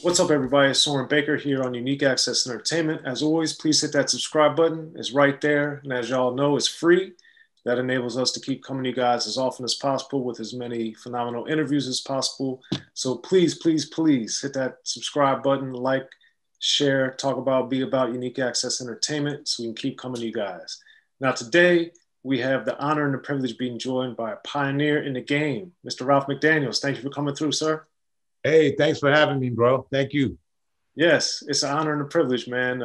What's up, everybody? It's Soren Baker here on Unique Access Entertainment. As always, please hit that subscribe button. It's right there. And as y'all know, it's free. That enables us to keep coming to you guys as often as possible with as many phenomenal interviews as possible. So please, please, please hit that subscribe button, like, share, be about Unique Access Entertainment so we can keep coming to you guys. Now, today, we have the honor and the privilege of being joined by a pioneer in the game, Mr. Ralph McDaniels. Thank you for coming through, sir. Hey, thanks for having me, bro. Thank you. Yes, it's an honor and a privilege, man.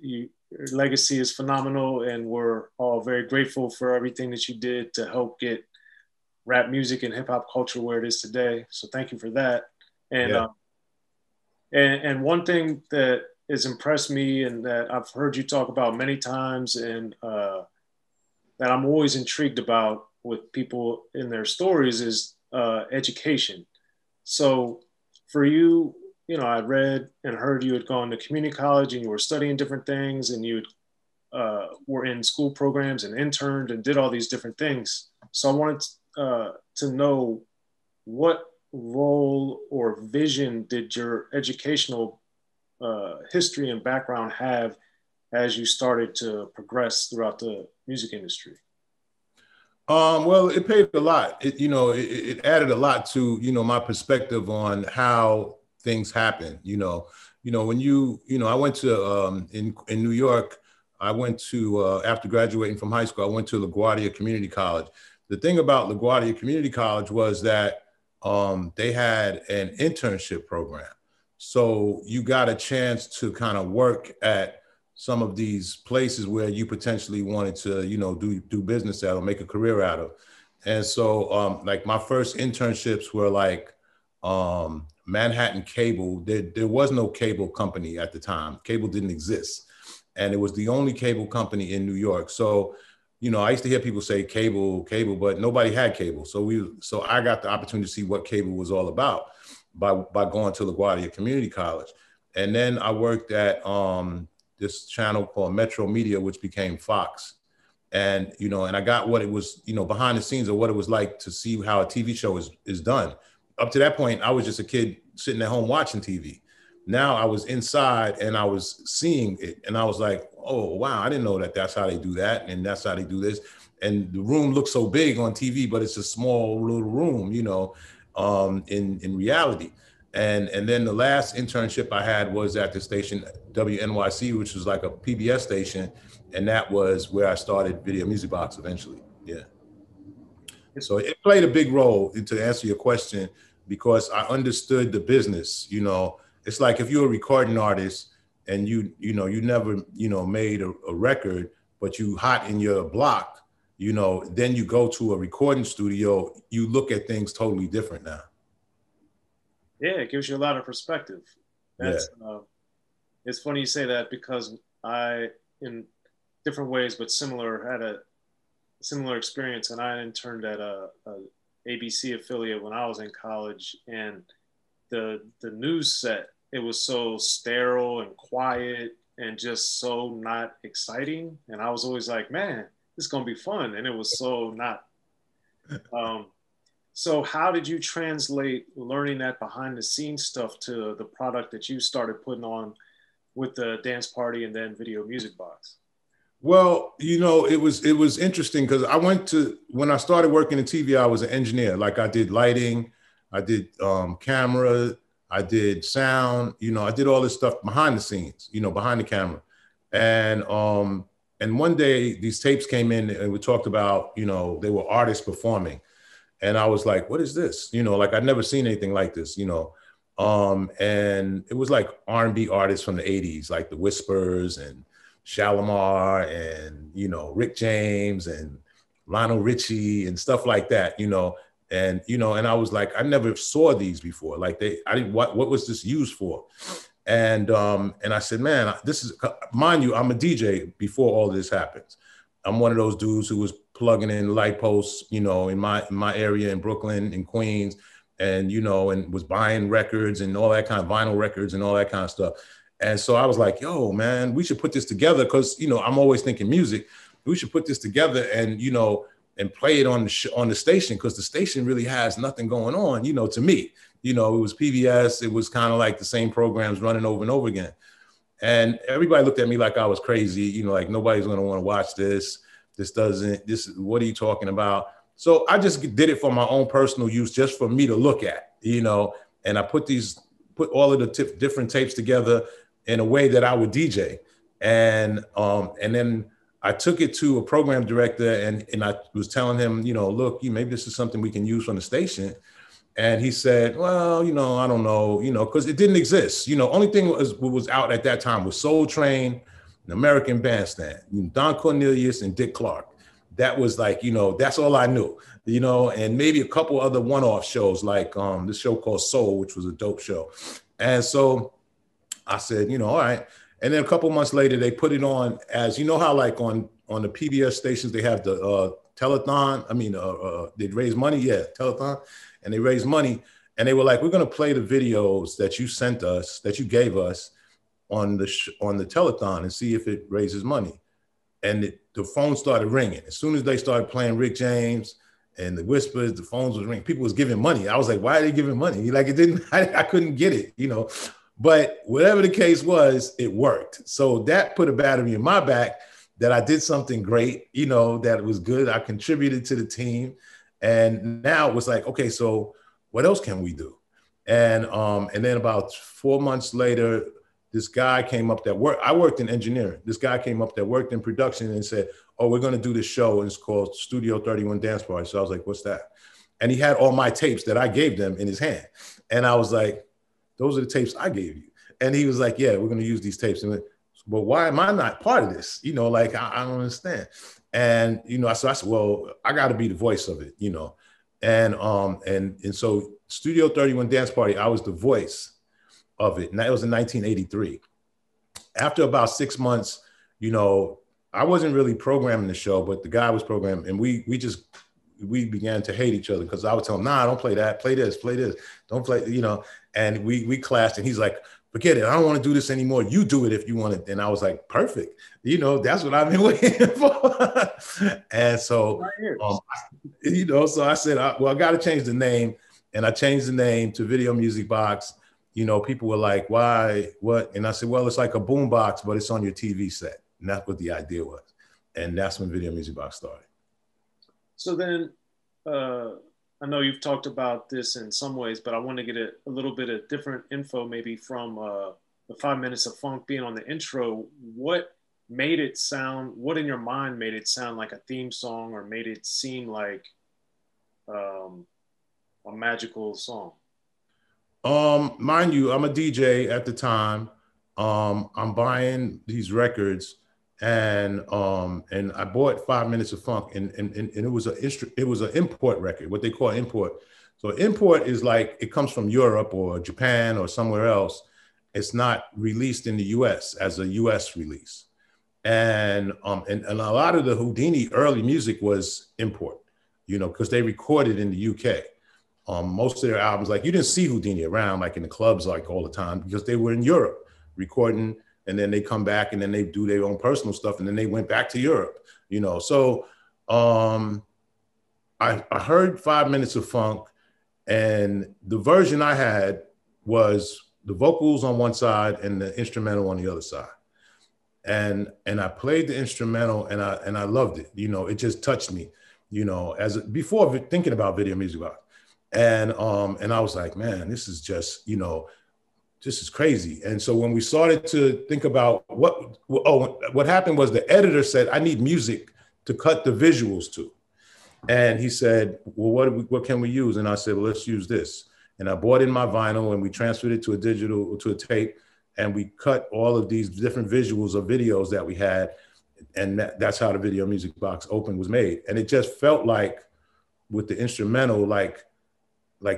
Your legacy is phenomenal, and we're all very grateful for everything that you did to help get rap music and hip hop culture where it is today. So thank you for that. And Yeah. And one thing that has impressed me and that I've heard you talk about many times, and that I'm always intrigued about with people in their stories is education. So for you, I read and heard you had gone to community college and you were studying different things and you were in school programs and interned and did all these different things. So I wanted to know what role or vision did your educational history and background have as you started to progress throughout the music industry? Well, it paid a lot. It added a lot to, my perspective on how things happen. I went to, in New York, I went to, after graduating from high school, I went to LaGuardia Community College. The thing about LaGuardia Community College was that they had an internship program. So you got a chance to kind of work at some of these places where you potentially wanted to, do business at or make a career out of. And so like my first internships were like Manhattan Cable. There was no cable company at the time. Cable didn't exist. And it was the only cable company in New York. So, I used to hear people say cable, but nobody had cable. So I got the opportunity to see what cable was all about by going to LaGuardia Community College. And then I worked at this channel called Metro Media, which became Fox. And, and I got what it was, behind the scenes of what it was like to see how a TV show is done. Up to that point, I was just a kid sitting at home watching TV. Now I was inside and I was seeing it. And I was like, oh, wow, I didn't know that that's how they do that. And that's how they do this. And the room looks so big on TV, but it's a small little room, in reality. And then the last internship I had was at the station WNYC, which was like a PBS station. And that was where I started Video Music Box eventually. Yeah. So it played a big role to answer your question because I understood the business. It's like if you're a recording artist and you never, made a record, but you hot in your block, then you go to a recording studio, you look at things totally different now. Yeah, it gives you a lot of perspective. That's it's funny you say that because I, in different ways but similar, had a similar experience, and I interned at a ABC affiliate when I was in college, and the news set, it was so sterile and quiet and just so not exciting, and I was always like, man, this is gonna be fun, and it was so not. So how did you translate learning that behind the scenes stuff to the product that you started putting on with the dance party and then Video Music Box? Well, it was interesting because when I started working in TV, I was an engineer. Like I did lighting, I did camera, I did sound, I did all this stuff behind the scenes, behind the camera. And one day these tapes came in and we talked about, they were artists performing. And I was like, what is this? Like I'd never seen anything like this, and it was like R&B artists from the 80s, like the Whispers and Shalimar and, Rick James and Lionel Richie and stuff like that, and I was like, I never saw these before. Like what was this used for? And I said, man, this is, mind you, I'm a DJ before all this happens. I'm one of those dudes who was plugging in light posts, in my area in Brooklyn, in Queens, and, and was buying records and all that kind of vinyl records and all that kind of stuff. And so I was like, yo, man, we should put this together because, I'm always thinking music. We should put this together and, and play it on the station, because the station really has nothing going on, you know, to me. You know, it was PBS. It was kind of like the same programs running over and over again. And everybody looked at me like I was crazy, you know, like nobody's going to want to watch this. What are you talking about? So I just did it for my own personal use, just for me to look at, you know, and I put all of the different tapes together in a way that I would DJ. And then I took it to a program director, and I was telling him, you know, look, maybe this is something we can use from the station. And he said, well, you know, I don't know, you know, because it didn't exist. You know, only thing was out at that time was Soul Train, an American Bandstand, Don Cornelius and Dick Clark. That was like, you know, that's all I knew, you know, and maybe a couple other one-off shows like this show called Soul, which was a dope show. And so I said, you know, all right. And then a couple months later, they put it on as, you know how like on the PBS stations, they have the telethon. I mean, they'd raise money. Yeah, telethon. And they raised money. And they were like, we're going to play the videos that you sent us, that you gave us on the telethon and see if it raises money. And the phone started ringing. As soon as they started playing Rick James and the Whispers, the phones was ringing. People was giving money. I was like, why are they giving money? Like, it didn't, I couldn't get it, you know. But whatever the case was, it worked. So that put a battery in my back that I did something great, you know, that was good. I contributed to the team. And now it was like, okay, so what else can we do? And then about 4 months later, this guy came up I worked in engineering. This guy came up that worked in production and said, oh, we're going to do this show. And it's called Studio 31 Dance Party. So I was like, what's that? And he had all my tapes that I gave them in his hand. And I was like, those are the tapes I gave you. And he was like, yeah, we're going to use these tapes. And but why am I not part of this? You know, like, I don't understand. And, you know, so I said, well, I got to be the voice of it, you know. And so Studio 31 Dance Party, I was the voice of it. And that was in 1983. After about 6 months, you know, I wasn't really programming the show, but the guy was programming, and we began to hate each other, because I would tell him, nah, don't play that, play this, don't play, you know, and we clashed, and he's like, forget it, I don't want to do this anymore. You do it if you want it. And I was like, perfect. You know, that's what I've been waiting for. And so, you know, so I said, well, I got to change the name. And I changed the name to Video Music Box. You know, people were like, why, what? And I said, well, it's like a boom box, but it's on your TV set. And that's what the idea was. And that's when Video Music Box started. So then, I know you've talked about this in some ways, but I want to get a little bit of different info, maybe from the 5 Minutes of Funk being on the intro. What in your mind made it sound like a theme song, or made it seem like a magical song? Mind you, I'm a DJ at the time. I'm buying these records, and I bought 5 Minutes of Funk, and it was an import record, what they call import. So import is like, it comes from Europe or Japan or somewhere else. It's not released in the US as a US release. And a lot of the Whodini early music was import, you know, because they recorded in the UK. Most of their albums, like, you didn't see Whodini around like in the clubs like all the time, because they were in Europe recording, and then they come back and then they do their own personal stuff, and then they went back to Europe, you know. So I heard 5 Minutes of Funk, and the version I had was the vocals on one side and the instrumental on the other side. And I played the instrumental, and I loved it. You know, it just touched me, you know, before thinking about Video Music Box. And I was like, man, this is just, you know, this is crazy. And so when we started to think about what happened was, the editor said, I need music to cut the visuals to. And he said, well, what can we use? And I said, well, let's use this. And I bought in my vinyl, and we transferred it to a tape, and we cut all of these different visuals of videos that we had. And that's how the Video Music Box Open was made. And it just felt like, with the instrumental, like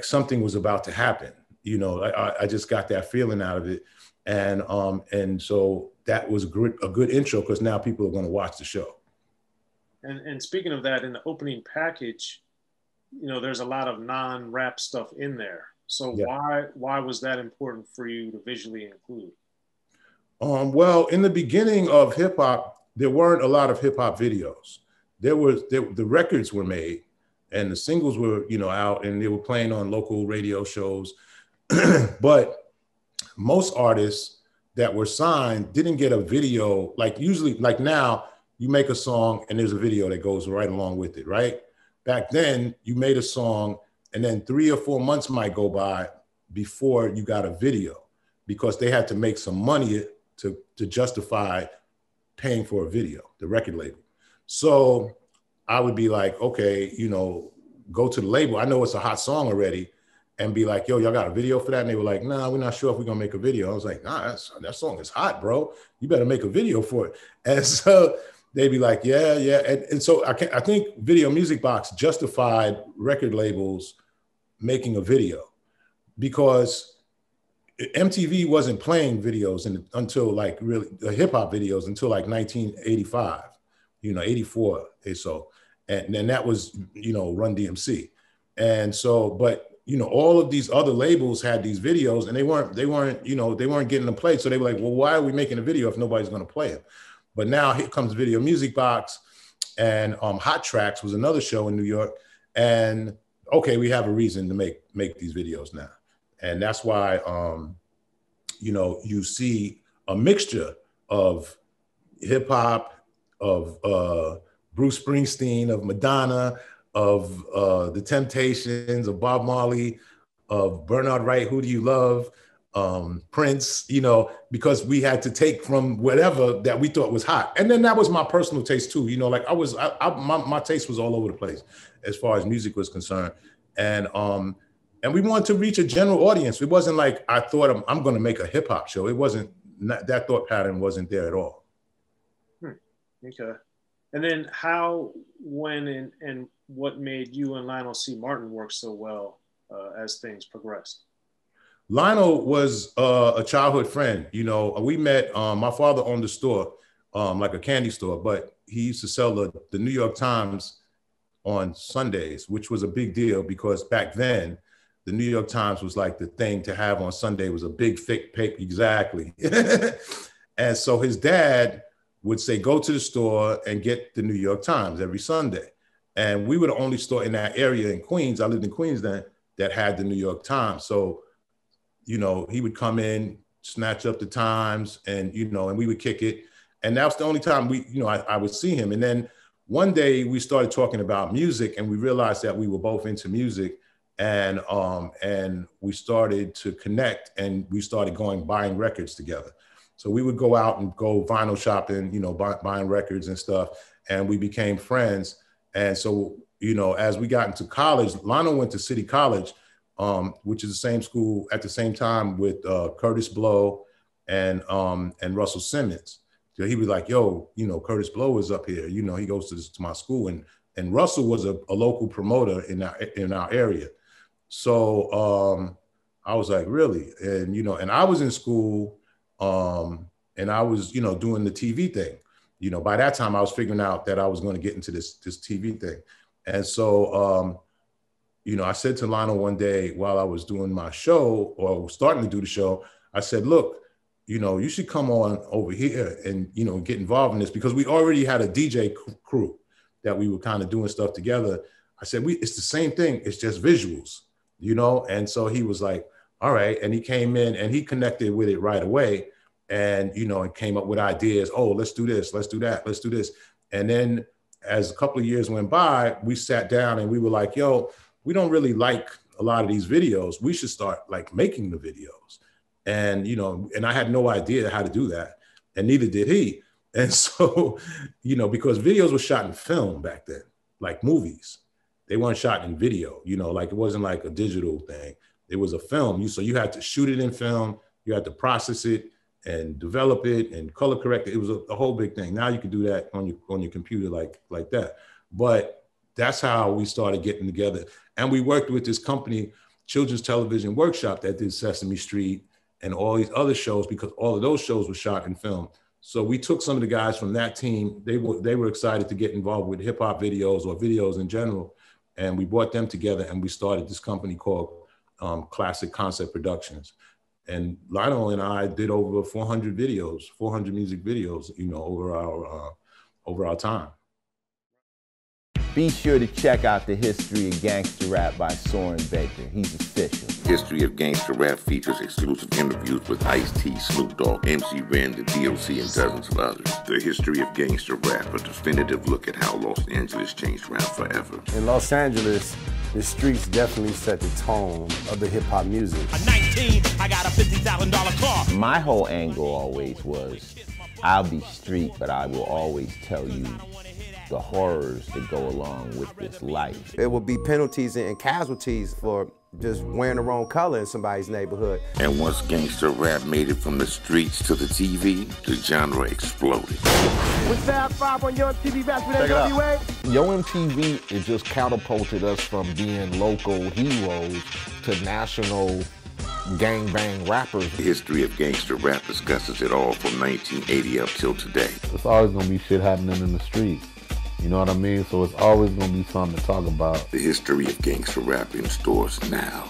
something was about to happen. You know, I just got that feeling out of it. And so that was a good intro, because now people are going to watch the show. And speaking of that, in the opening package, you know, there's a lot of non-rap stuff in there. So yeah. Why was that important for you to visually include? Well, in the beginning of hip hop, there weren't a lot of hip hop videos. the records were made and the singles were, you know, out and they were playing on local radio shows. But most artists that were signed didn't get a video. Like usually, like now, you make a song and there's a video that goes right along with it, right? Back then, you made a song and then 3 or 4 months might go by before you got a video because they had to make some money to justify paying for a video, the record label. So I would be like, okay, you know, go to the label. I know it's a hot song already, and be like, yo, y'all got a video for that? And they were like, nah, we're not sure if we're gonna make a video. I was like, nah, that song is hot, bro. You better make a video for it. And so they'd be like, yeah, yeah. And so I think Video Music Box justified record labels making a video because MTV wasn't playing videos until like really the hip hop videos until like 1985, you know, 84 or so. And then that was, you know, Run DMC. And so, but, you know, all of these other labels had these videos and they weren't, you know, they weren't getting them played. So they were like, well, why are we making a video if nobody's going to play it? But now here comes Video Music Box and Hot Tracks was another show in New York. And okay, we have a reason to make these videos now. And that's why, you know, you see a mixture of hip hop, of Bruce Springsteen, of Madonna, of The Temptations, of Bob Marley, of Bernard Wright, Who Do You Love, Prince, you know, because we had to take from whatever that we thought was hot. And then that was my personal taste too. You know, like my taste was all over the place as far as music was concerned. And we wanted to reach a general audience. It wasn't like I thought I'm going to make a hip hop show. It wasn't, that thought pattern wasn't there at all. Okay. And then how, when, and what made you and Lionel C. Martin work so well as things progressed? Lionel was a childhood friend. You know, we met, my father owned a store, like a candy store, but he used to sell the New York Times on Sundays, which was a big deal because back then, the New York Times was like the thing to have on Sunday. Was a big thick paper, exactly. And so his dad would say, go to the store and get the New York Times every Sunday. And we were the only store in that area in Queens, I lived in Queens then, that had the New York Times. So, you know, he would come in, snatch up the Times and, you know, and we would kick it. And that was the only time I would see him. And then one day we started talking about music and we realized that we were both into music. And we started to connect and we started buying records together. So we would go out and go vinyl shopping, you know, buying records and stuff. And we became friends. And so, you know, as we got into college, Lionel went to City College, which is the same school at the same time with Curtis Blow and Russell Simmons. So he was like, yo, you know, Curtis Blow is up here. You know, he goes to my school. And Russell was a local promoter in our area. So I was like, really? And, you know, and I was in school and I was, you know, doing the TV thing. You know, by that time I was figuring out that I was going to get into this TV thing. And so, you know, I said to Lionel one day while I was doing my show or starting to do the show, I said, look, you know, you should come on over here and, you know, get involved in this because we already had a DJ crew that we were kind of doing stuff together. I said, it's the same thing. It's just visuals. You know, and so he was like, all right. And he came in and he connected with it right away and, you know, and came up with ideas. Oh, let's do this. Let's do that. Let's do this. And then as a couple of years went by, we sat down and we were like, yo, we don't really like a lot of these videos. We should start like making the videos. And, you know, and I had no idea how to do that. And neither did he. And so, you know, because videos were shot in film back then, like movies. They weren't shot in video, you know, like it wasn't like a digital thing. It was a film. So you had to shoot it in film. You had to process it and develop it and color correct it. It was a whole big thing. Now you can do that on your computer like that. But that's how we started getting together. And we worked with this company, Children's Television Workshop, that did Sesame Street and all these other shows because all of those shows were shot in film. So we took some of the guys from that team. They were excited to get involved with hip hop videos or videos in general. And we brought them together and we started this company called Classic Concept Productions. And Lionel and I did over 400 videos, 400 music videos, you know, over our time. Be sure to check out the History of Gangster Rap by Soren Baker. He's official. History of Gangster Rap features exclusive interviews with Ice-T, Snoop Dogg, MC Ren, the D.O.C, and dozens of others. The History of Gangster Rap, a definitive look at how Los Angeles changed rap forever. In Los Angeles, the streets definitely set the tone of the hip-hop music. At 19, I got a $50,000 car. My whole angle always was, I'll be street, but I will always tell you the horrors that go along with this life. There will be penalties and casualties for just wearing the wrong color in somebody's neighborhood. And once gangster rap made it from the streets to the TV, the genre exploded. With Fab 5 on Yo MTV Raps with NWA. Yo MTV, it just catapulted us from being local heroes to national gangbang rappers. The History of Gangster Rap discusses it all from 1980 up till today. It's always gonna be shit happening in the streets. You know what I mean? So it's always gonna be something to talk about. The History of Gangster Rap in stores now.